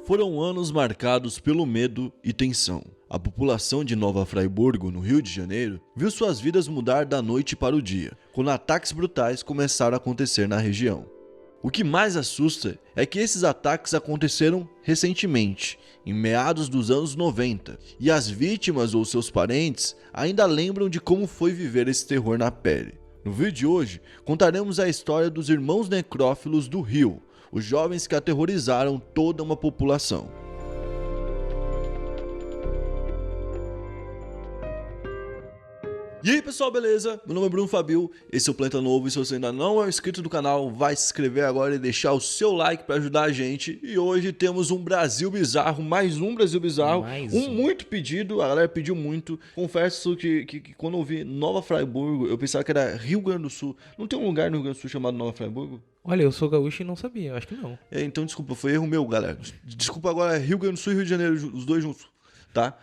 Foram anos marcados pelo medo e tensão. A população de Nova Friburgo, no Rio de Janeiro, viu suas vidas mudar da noite para o dia, quando ataques brutais começaram a acontecer na região. O que mais assusta é que esses ataques aconteceram recentemente, em meados dos anos 90, e as vítimas ou seus parentes ainda lembram de como foi viver esse terror na pele. No vídeo de hoje, contaremos a história dos irmãos necrófilos do Rio, os jovens que aterrorizaram toda uma população. E aí pessoal, beleza? Meu nome é Bruno Fabio, esse é o Planeta Novo e se você ainda não é inscrito do canal, vai se inscrever agora e deixar o seu like para ajudar a gente. E hoje temos um Brasil Bizarro, mais um Brasil Bizarro, muito pedido, a galera pediu muito. Confesso que quando eu vi Nova Friburgo, eu pensava que era Rio Grande do Sul. Não tem um lugar no Rio Grande do Sul chamado Nova Friburgo? Olha, eu sou gaúcho e não sabia, acho que não. Então desculpa, foi erro meu, galera. Desculpa agora, Rio Grande do Sul e Rio de Janeiro, os dois juntos, tá?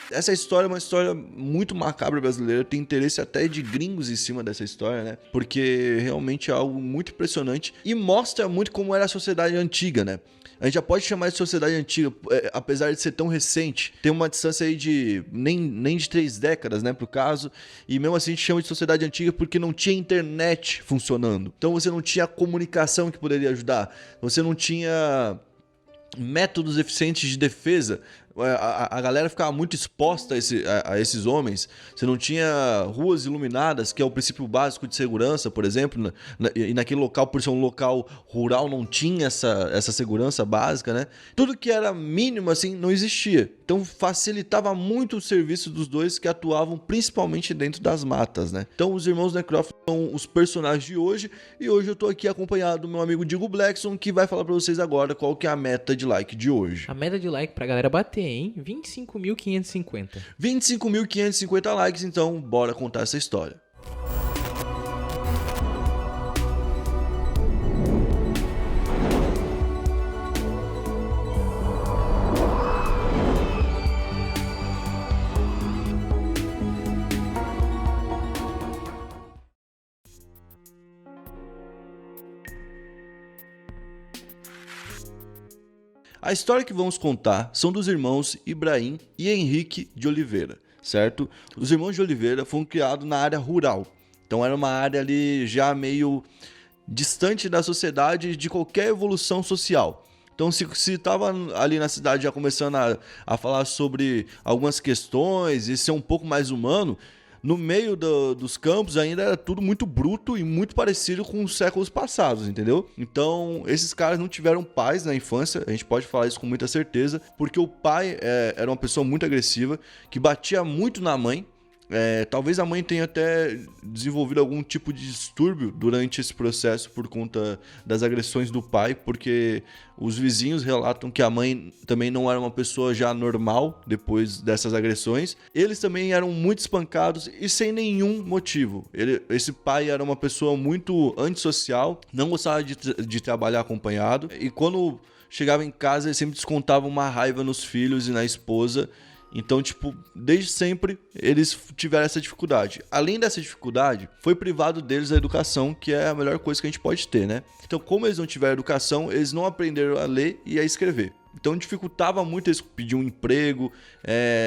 Essa história é uma história muito macabra brasileira, tem interesse até de gringos em cima dessa história, né? Porque realmente é algo muito impressionante e mostra muito como era a sociedade antiga, né? A gente já pode chamar de sociedade antiga, apesar de ser tão recente. Tem uma distância aí de nem de 3 décadas, né, pro caso. E mesmo assim a gente chama de sociedade antiga porque não tinha internet funcionando. Então você não tinha comunicação que poderia ajudar. Você não tinha métodos eficientes de defesa. A galera ficava muito exposta a esses homens. Você não tinha ruas iluminadas, que é o princípio básico de segurança, por exemplo. E naquele local, por ser um local rural, não tinha essa segurança básica, né? Tudo que era mínimo, assim, não existia. Então facilitava muito o serviço dos dois que atuavam principalmente dentro das matas, né? Então os irmãos necrófilos são os personagens de hoje. E hoje eu tô aqui acompanhado do meu amigo Diego Blackson, que vai falar pra vocês agora qual que é a meta de like de hoje. A meta de like pra galera bater, hein? 25.550. 25.550 likes, então bora contar essa história. A história que vamos contar são dos irmãos Ibrahim e Henrique de Oliveira, certo? Os irmãos de Oliveira foram criados na área rural, então era uma área ali já meio distante da sociedade de qualquer evolução social. Então se estava ali na cidade já começando a falar sobre algumas questões e ser um pouco mais humano, no meio dos campos ainda era tudo muito bruto e muito parecido com os séculos passados, entendeu? Então, esses caras não tiveram pais na infância, a gente pode falar isso com muita certeza, porque o pai era uma pessoa muito agressiva, que batia muito na mãe. Talvez a mãe tenha até desenvolvido algum tipo de distúrbio durante esse processo por conta das agressões do pai, porque os vizinhos relatam que a mãe também não era uma pessoa já normal depois dessas agressões. Eles também eram muito espancados e sem nenhum motivo. Esse pai era uma pessoa muito antissocial, não gostava de trabalhar acompanhado, e quando chegava em casa ele sempre descontava uma raiva nos filhos e na esposa. Então, tipo, desde sempre eles tiveram essa dificuldade. Além dessa dificuldade, foi privado deles a educação, que é a melhor coisa que a gente pode ter, né? Então, como eles não tiveram educação, eles não aprenderam a ler e a escrever. Então, dificultava muito eles pedir um emprego,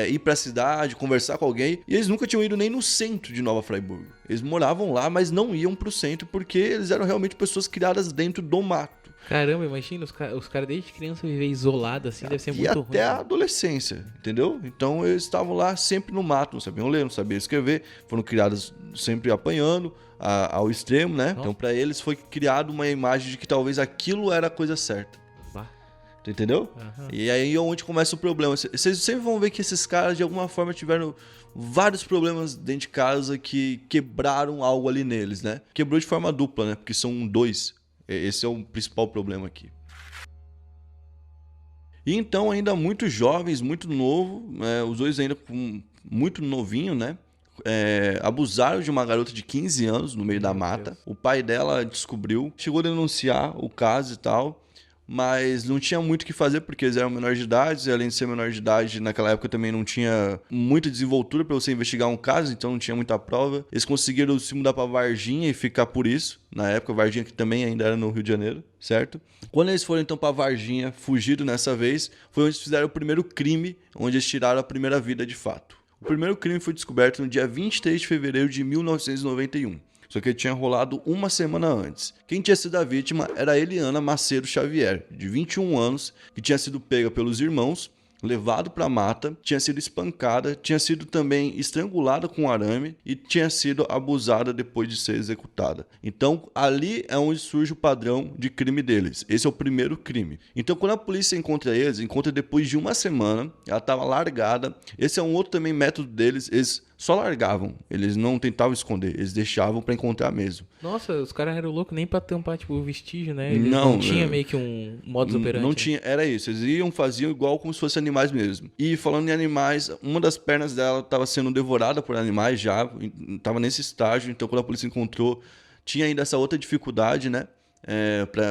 ir pra cidade, conversar com alguém. E eles nunca tinham ido nem no centro de Nova Friburgo. Eles moravam lá, mas não iam pro centro porque eles eram realmente pessoas criadas dentro do mato. Caramba, imagina os caras desde criança viver isolado assim, deve ser muito ruim. E até a adolescência, entendeu? Então eles estavam lá sempre no mato, não sabiam ler, não sabiam escrever, foram criados sempre apanhando ao extremo, né? Então pra eles foi criada uma imagem de que talvez aquilo era a coisa certa. Tu entendeu? Uhum. E aí é onde começa o problema. Vocês sempre vão ver que esses caras de alguma forma tiveram vários problemas dentro de casa que quebraram algo ali neles, né? Quebrou de forma dupla, né? Porque são dois. Esse é o principal problema aqui. E então, ainda muito jovens, muito novo, os dois ainda muito novinho, né? Abusaram de uma garota de 15 anos no meio da mata. O pai dela descobriu, chegou a denunciar o caso e tal, mas não tinha muito o que fazer porque eles eram menores de idade, e além de ser menor de idade, naquela época também não tinha muita desenvoltura para você investigar um caso, então não tinha muita prova. Eles conseguiram se mudar para Varginha e ficar por isso, na época, Varginha que também ainda era no Rio de Janeiro, certo? Quando eles foram então para Varginha, fugido nessa vez, foi onde eles fizeram o primeiro crime, onde eles tiraram a primeira vida de fato. O primeiro crime foi descoberto no dia 23 de fevereiro de 1991. Só que ele tinha rolado uma semana antes. Quem tinha sido a vítima era a Eliana Macedo Xavier, de 21 anos, que tinha sido pega pelos irmãos, levado para a mata, tinha sido espancada, tinha sido também estrangulada com arame e tinha sido abusada depois de ser executada. Então, ali é onde surge o padrão de crime deles. Esse é o primeiro crime. Então, quando a polícia encontra eles, encontra depois de uma semana, ela estava largada. Esse é um outro também método deles, eles só largavam, eles não tentavam esconder, eles deixavam para encontrar mesmo. Nossa, os caras eram loucos nem pra tampar, tipo, o vestígio, né? Eles não tinha meio que um modus operandi. Não tinha, era isso. Eles faziam igual como se fossem animais mesmo. E falando em animais, uma das pernas dela estava sendo devorada por animais já, estava nesse estágio, então quando a polícia encontrou, tinha ainda essa outra dificuldade, né?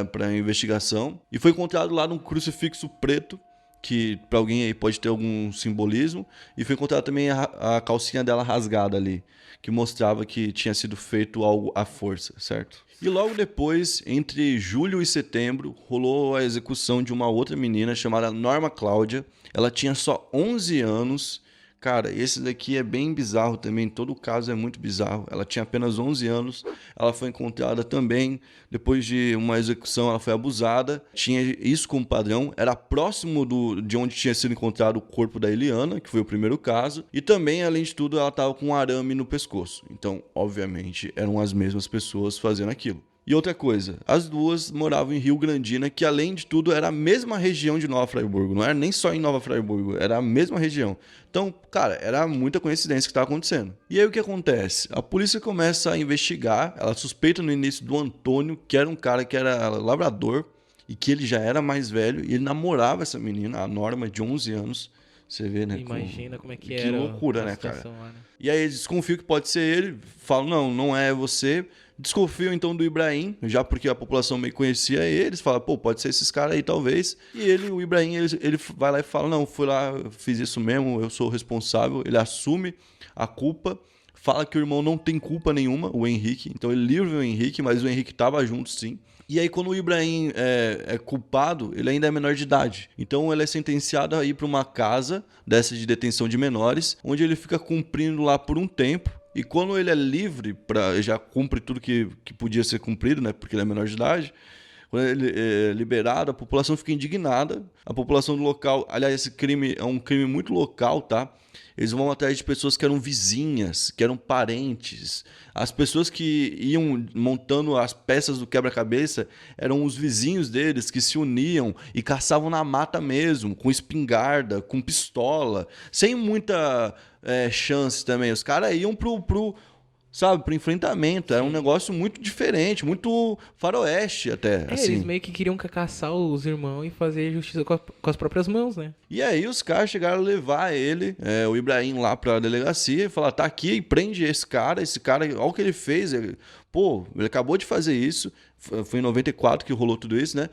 Para investigação. E foi encontrado lá num crucifixo preto, que para alguém aí pode ter algum simbolismo, e foi encontrada também a calcinha dela rasgada ali, que mostrava que tinha sido feito algo à força, certo? E logo depois, entre julho e setembro, rolou a execução de uma outra menina chamada Norma Cláudia. Ela tinha só 11 anos. Cara, esse daqui é bem bizarro também, todo o caso é muito bizarro. Ela tinha apenas 11 anos, ela foi encontrada também, depois de uma execução ela foi abusada, tinha isso como padrão, era próximo de onde tinha sido encontrado o corpo da Eliana, que foi o primeiro caso, e também, além de tudo, ela estava com um arame no pescoço. Então, obviamente, eram as mesmas pessoas fazendo aquilo. E outra coisa, as duas moravam em Rio Grandina, que além de tudo era a mesma região de Nova Friburgo, não era nem só em Nova Friburgo, era a mesma região. Então, cara, era muita coincidência que estava acontecendo. E aí o que acontece? A polícia começa a investigar, ela suspeita no início do Antônio, que era um cara que era lavrador, e que ele já era mais velho, e ele namorava essa menina, a Norma, de 11 anos. Você vê, né? Imagina como é que era. Que loucura, né, cara? Lá, né? E aí eles desconfiam que pode ser ele, falam, não é você. Desconfiam então do Ibrahim, já porque a população meio conhecia eles, fala, pô, pode ser esses caras aí talvez. E o Ibrahim, ele vai lá e fala, não, fui lá, fiz isso mesmo, eu sou o responsável. Ele assume a culpa, fala que o irmão não tem culpa nenhuma, o Henrique. Então ele livra o Henrique, mas o Henrique tava junto sim. E aí quando o Ibrahim é culpado, ele ainda é menor de idade. Então ele é sentenciado a ir para uma casa dessa de detenção de menores, onde ele fica cumprindo lá por um tempo. E quando ele é livre, já cumpre tudo que podia ser cumprido, né? Porque ele é menor de idade. Quando ele é liberado, a população fica indignada. A população do local... Aliás, esse crime é um crime muito local, tá? Eles vão atrás de pessoas que eram vizinhas, que eram parentes. As pessoas que iam montando as peças do quebra-cabeça eram os vizinhos deles que se uniam e caçavam na mata mesmo, com espingarda, com pistola, sem muita chance também. Os caras iam pro enfrentamento. Era um negócio muito diferente, muito faroeste até. Assim. Eles meio que queriam caçar os irmãos e fazer justiça com as próprias mãos, né? E aí os caras chegaram a levar ele, o Ibrahim, lá pra delegacia e falar, tá aqui e prende esse cara, olha o que ele fez. Ele acabou de fazer isso, foi em 94 que rolou tudo isso, né?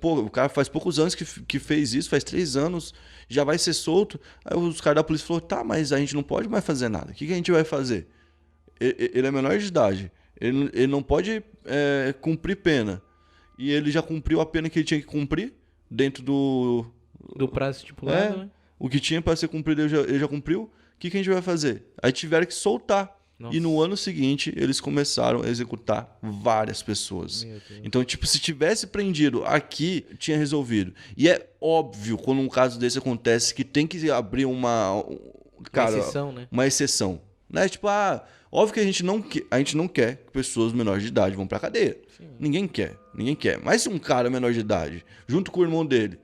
O cara faz poucos anos que fez isso, faz 3 anos, já vai ser solto. Aí os caras da polícia falaram, tá, mas a gente não pode mais fazer nada, o que a gente vai fazer? Ele é menor de idade, ele não pode cumprir pena. E ele já cumpriu a pena que ele tinha que cumprir dentro do prazo estipulado, né? O que tinha para ser cumprido ele já cumpriu. O que a gente vai fazer? Aí tiveram que soltar. Nossa. E no ano seguinte, eles começaram a executar várias pessoas. Então, se tivesse prendido aqui, tinha resolvido. E é óbvio, quando um caso desse acontece, que tem que abrir uma exceção, né? Uma exceção. Né? Óbvio que a gente não quer que pessoas menores de idade vão pra cadeia. Sim. Ninguém quer. Mas se um cara menor de idade, junto com o irmão dele,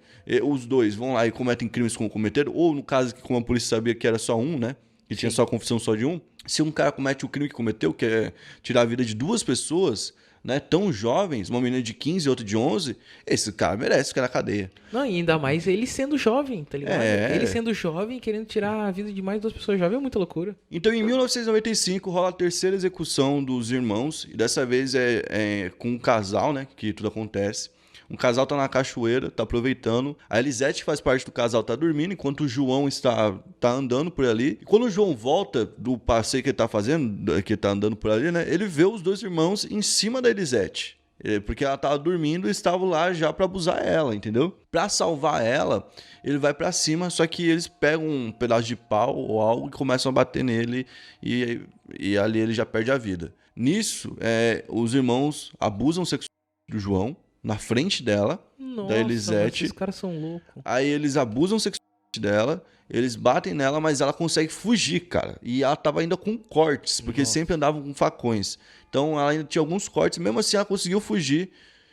os dois vão lá e cometem crimes como cometeram, ou no caso que como a polícia sabia que era só um, né? Que tinha só a confissão só de um. Se um cara comete o crime que cometeu, que é tirar a vida de 2 pessoas, né, tão jovens, uma menina de 15 e outra de 11, esse cara merece ficar na cadeia. Não, e ainda mais ele sendo jovem, tá ligado? Ele sendo jovem, querendo tirar a vida de mais 2 pessoas jovens, é muita loucura. Então, em 1995, rola a terceira execução dos irmãos, e dessa vez é com um casal, né, que tudo acontece. Um casal tá na cachoeira, tá aproveitando. A Elisete, que faz parte do casal, tá dormindo, enquanto o João tá andando por ali. E quando o João volta do passeio que ele tá fazendo, que ele tá andando por ali, né? Ele vê os dois irmãos em cima da Elisete. Porque ela tava dormindo e estavam lá já pra abusar ela, entendeu? Pra salvar ela, ele vai pra cima, só que eles pegam um pedaço de pau ou algo e começam a bater nele e ali ele já perde a vida. Nisso, os irmãos abusam sexualmente do João, na frente dela, Nossa, da Elisete. Esses caras são loucos. Aí eles abusam sexualmente dela, eles batem nela, mas ela consegue fugir, cara. E ela tava ainda com cortes, porque sempre andavam com facões. Então ela ainda tinha alguns cortes, mesmo assim ela conseguiu fugir.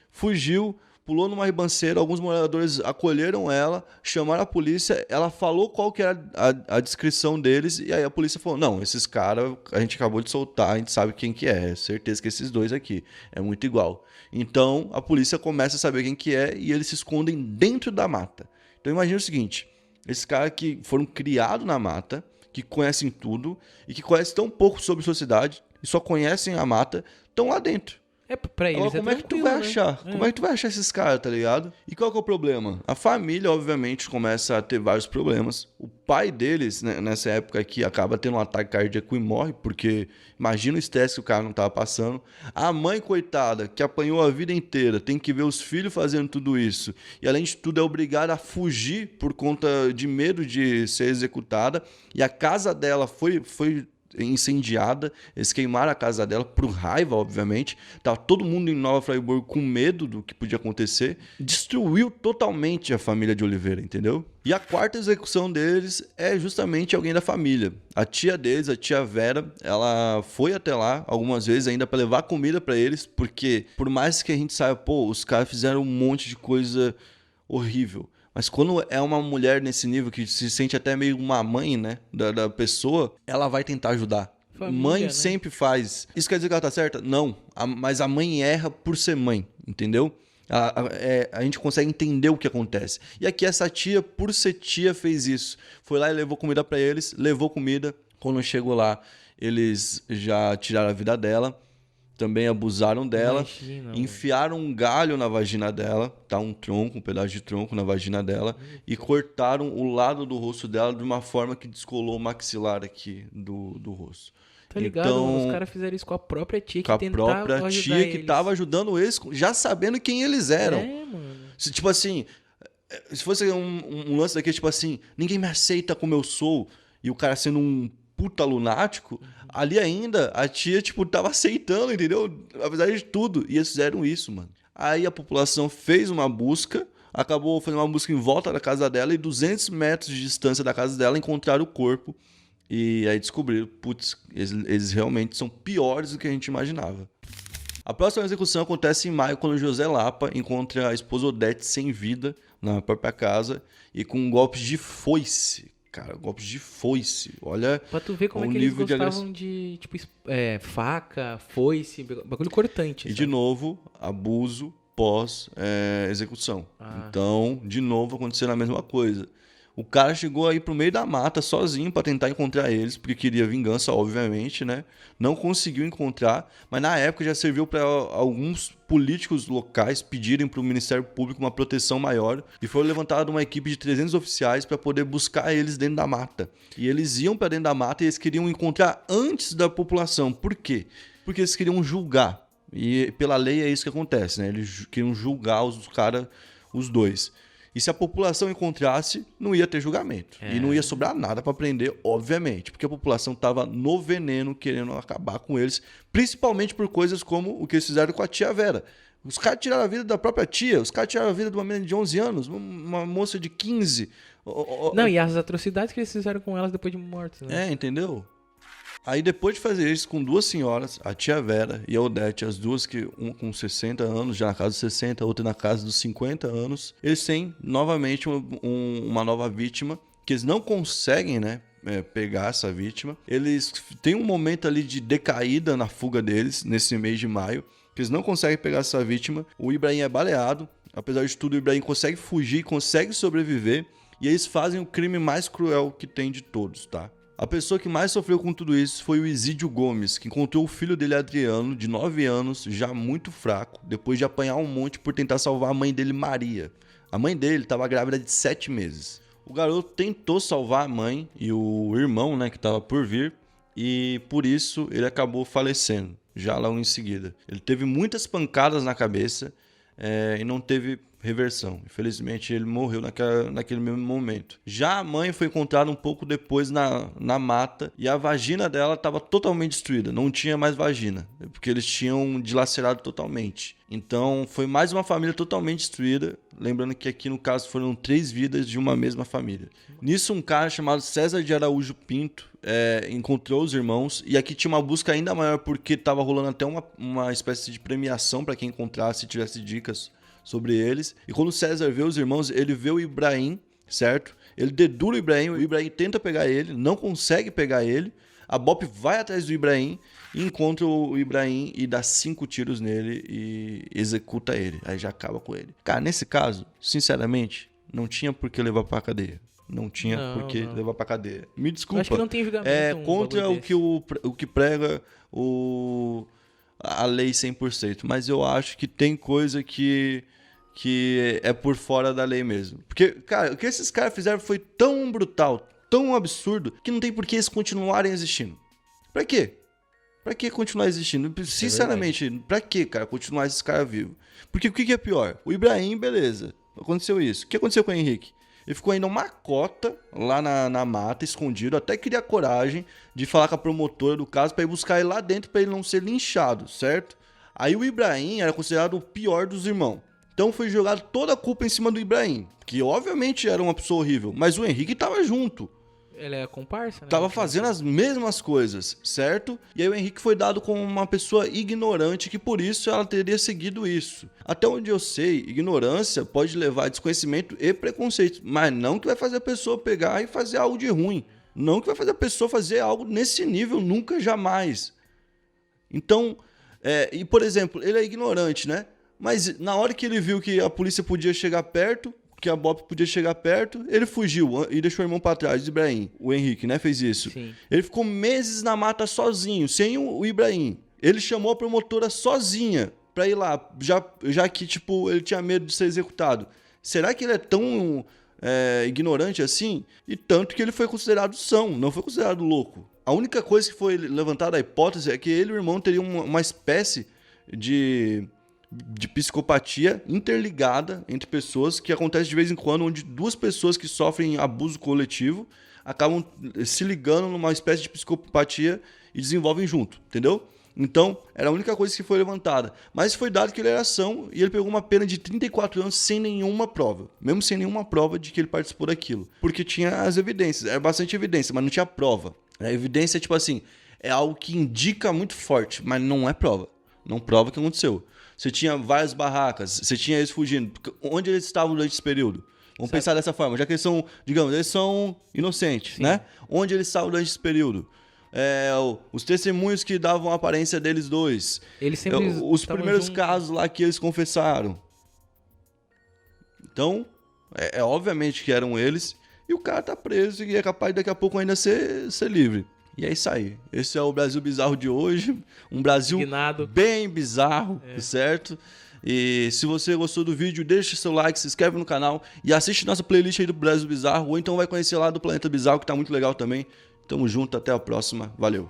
Fugiu, pulou numa ribanceira, alguns moradores acolheram ela, chamaram a polícia, ela falou qual que era a descrição deles, e aí a polícia falou, não, esses caras a gente acabou de soltar, a gente sabe quem que é certeza que esses dois aqui, é muito igual. Então a polícia começa a saber quem que é e eles se escondem dentro da mata. Então imagina o seguinte, esses caras que foram criados na mata, que conhecem tudo e que conhecem tão pouco sobre sociedade e só conhecem a mata, estão lá dentro. Pra eles como é que tu vai achar? Como é que tu vai achar esses caras, tá ligado? E qual que é o problema? A família, obviamente, começa a ter vários problemas. O pai deles, né, nessa época aqui, acaba tendo um ataque cardíaco e morre, porque imagina o estresse que o cara não tava passando. A mãe, coitada, que apanhou a vida inteira, tem que ver os filhos fazendo tudo isso. E, além de tudo, é obrigada a fugir por conta de medo de ser executada. E a casa dela foi incendiada, eles queimaram a casa dela por raiva, obviamente. Tava todo mundo em Nova Friburgo com medo do que podia acontecer. Destruiu totalmente a família de Oliveira, entendeu? E a quarta execução deles é justamente alguém da família. A tia deles, a tia Vera, ela foi até lá algumas vezes ainda para levar comida para eles, porque por mais que a gente saiba, os caras fizeram um monte de coisa horrível. Mas quando é uma mulher nesse nível que se sente até meio uma mãe, né, da pessoa, ela vai tentar ajudar. Família, mãe, né? sempre faz. Isso quer dizer que ela tá certa? Não. Mas a mãe erra por ser mãe, entendeu? A gente consegue entender o que acontece. E aqui essa tia, por ser tia, fez isso. Foi lá e levou comida pra eles, levou comida. Quando chegou lá, eles já tiraram a vida dela. Também abusaram dela, enfiaram um galho na vagina dela, tá? Um pedaço de tronco na vagina dela, e cortaram o lado do rosto dela de uma forma que descolou o maxilar aqui do rosto. Tá ligado? Então, os caras fizeram isso com a própria tia que tentava ajudar eles. Com a própria tia que tava ajudando eles, já sabendo quem eles eram. Mano. Tipo assim, se fosse um lance daqui, tipo assim, ninguém me aceita como eu sou, e o cara sendo um puta lunático, ali ainda a tia, tava aceitando, entendeu? Apesar de tudo. E eles fizeram isso, mano. Aí a população fez uma busca, acabou fazendo uma busca em volta da casa dela e 200 metros de distância da casa dela encontraram o corpo. E aí descobriram, eles realmente são piores do que a gente imaginava. A próxima execução acontece em maio, quando José Lapa encontra a esposa Odete sem vida na própria casa e com golpes de foice. Cara, golpes de foice. Olha. Pra tu ver como é que eles gostavam de faca, foice, bagulho cortante. E de novo, abuso pós-execução. Então, de novo, acontecendo a mesma coisa. O cara chegou aí pro meio da mata sozinho pra tentar encontrar eles, porque queria vingança, obviamente, né? Não conseguiu encontrar, mas na época já serviu para alguns políticos locais pedirem pro Ministério Público uma proteção maior e foi levantada uma equipe de 300 oficiais para poder buscar eles dentro da mata. E eles iam para dentro da mata e eles queriam encontrar antes da população. Por quê? Porque eles queriam julgar. E pela lei é isso que acontece, né? Eles queriam julgar os caras, os dois. E se a população encontrasse, não ia ter julgamento. E não ia sobrar nada para prender, obviamente. Porque a população estava no veneno, querendo acabar com eles. Principalmente por coisas como o que eles fizeram com a tia Vera. Os caras tiraram a vida da própria tia. Os caras tiraram a vida de uma menina de 11 anos. Uma moça de 15. Não, e as atrocidades que eles fizeram com elas depois de mortos, né? Entendeu? Aí depois de fazer isso com duas senhoras, a tia Vera e a Odete, as duas que uma com 60 anos, já na casa dos 60, a outra na casa dos 50 anos, eles têm novamente uma nova vítima, que eles não conseguem, né, pegar essa vítima. Eles têm um momento ali de decaída na fuga deles, nesse mês de maio, que eles não conseguem pegar essa vítima. O Ibrahim é baleado, apesar de tudo o Ibrahim consegue fugir, consegue sobreviver, e eles fazem o crime mais cruel que tem de todos, tá? A pessoa que mais sofreu com tudo isso foi o Isídio Gomes, que encontrou o filho dele, Adriano, de 9 anos, já muito fraco, depois de apanhar um monte por tentar salvar a mãe dele, Maria. A mãe dele estava grávida de 7 meses. O garoto tentou salvar a mãe e o irmão, né, que estava por vir, e por isso ele acabou falecendo, já logo em seguida. Ele teve muitas pancadas na cabeça e não teve reversão. Infelizmente, ele morreu naquele mesmo momento. Já a mãe foi encontrada um pouco depois na mata e a vagina dela estava totalmente destruída. Não tinha mais vagina, porque eles tinham dilacerado totalmente. Então, foi mais uma família totalmente destruída. Lembrando que aqui, no caso, foram 3 vidas de uma mesma família. Nisso, um cara chamado César de Araújo Pinto encontrou os irmãos. E aqui tinha uma busca ainda maior, porque estava rolando até uma espécie de premiação para quem encontrasse e tivesse dicas sobre eles. E quando o César vê os irmãos, ele vê o Ibrahim, certo? Ele dedura o Ibrahim tenta pegar ele, não consegue pegar ele. A BOPE vai atrás do Ibrahim e encontra o Ibrahim e dá 5 tiros nele e executa ele. Aí já acaba com ele. Cara, nesse caso, sinceramente, não tinha por que levar pra cadeia. Não tinha por que levar pra cadeia. Me desculpa. Acho que não tem julgamento. Contra o que prega a lei 100%. Mas eu acho que tem coisa que é por fora da lei mesmo. Porque, cara, o que esses caras fizeram foi tão brutal, tão absurdo, que não tem por que eles continuarem existindo. Pra quê? Pra que continuar existindo? Sinceramente, pra que, cara, continuar esses caras vivos? Porque o que é pior? O Ibrahim, beleza, aconteceu isso. O que aconteceu com o Henrique? Ele ficou ainda uma cota lá na mata, escondido, até queria coragem de falar com a promotora do caso pra ir buscar ele lá dentro pra ele não ser linchado, certo? Aí o Ibrahim era considerado o pior dos irmãos. Então foi jogado toda a culpa em cima do Ibrahim, que obviamente era uma pessoa horrível, mas o Henrique tava junto. Ele é comparsa, né? Tava fazendo as mesmas coisas, certo? E aí o Henrique foi dado como uma pessoa ignorante, que por isso ela teria seguido isso. Até onde eu sei, ignorância pode levar a desconhecimento e preconceito, mas não que vai fazer a pessoa pegar e fazer algo de ruim. Não que vai fazer a pessoa fazer algo nesse nível, nunca, jamais. Então, e por exemplo, ele é ignorante, né? Mas na hora que ele viu que a polícia podia chegar perto, que a BOPE podia chegar perto, ele fugiu e deixou o irmão pra trás, o Ibrahim. O Henrique, né, fez isso. Sim. Ele ficou meses na mata sozinho, sem o Ibrahim. Ele chamou a promotora sozinha pra ir lá, já que, tipo, ele tinha medo de ser executado. Será que ele é tão ignorante assim? E tanto que ele foi considerado são, não foi considerado louco. A única coisa que foi levantada a hipótese é que ele e o irmão teriam uma espécie de psicopatia interligada entre pessoas, que acontece de vez em quando, onde 2 pessoas que sofrem abuso coletivo acabam se ligando numa espécie de psicopatia e desenvolvem junto, entendeu? Então, era a única coisa que foi levantada. Mas foi dado que ele era ação e ele pegou uma pena de 34 anos sem nenhuma prova. Mesmo sem nenhuma prova de que ele participou daquilo. Porque tinha as evidências, era bastante evidência, mas não tinha prova. A evidência, tipo assim, é algo que indica muito forte, mas não é prova. Não prova o que aconteceu. Você tinha várias barracas, você tinha eles fugindo. Onde eles estavam durante esse período? Vamos pensar dessa forma, já que eles são, digamos, eles são inocentes, né? Onde eles estavam durante esse período? Os testemunhos que davam a aparência deles dois. Eles sempre os primeiros casos lá que eles confessaram. Então, obviamente que eram eles. E o cara tá preso e é capaz daqui a pouco ainda ser livre. E é isso aí. Esse é o Brasil Bizarro de hoje. Um Brasil bem bizarro, certo? E se você gostou do vídeo, deixa seu like, se inscreve no canal e assiste nossa playlist aí do Brasil Bizarro. Ou então vai conhecer lá do Planeta Bizarro, que tá muito legal também. Tamo junto, até a próxima. Valeu!